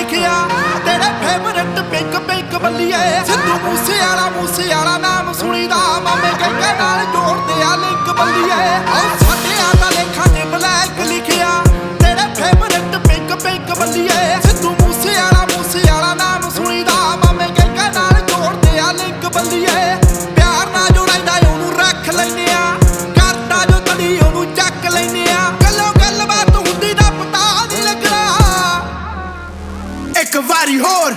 लिखिया तेरे favourite pink pink बल्लिए Sidhu मूसेआला नाम सुनीदा मामे के नाल जोड़दे आ लिंक बल्लिए साडे आदा लेखा च ब्लैक लिखिया तेरे फेवरेट पिंक पिंक बल्लिए सिद्धू मूसेआला नाम सुनीदा मामे के नाल जोड़दे आ लिंक बल्लिए प्यार ना जो रहिंदा ओनू रख लैने आ करदा जो तड़ी ओनू चक लैने आ गल्लों गलबात हुंदी दा पता नहीं लगदा एक वारी होर